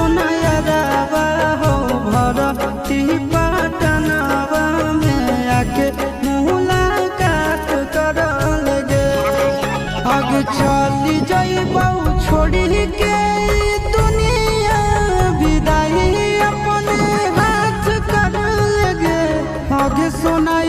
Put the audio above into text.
सोना यारावा हो भरती पटनावा में आके मुलाकात कर लगे। आगे चली जाइबौ छोड़ी के दुनिया विदाई अपने हाथ कर लगे। आगे सोना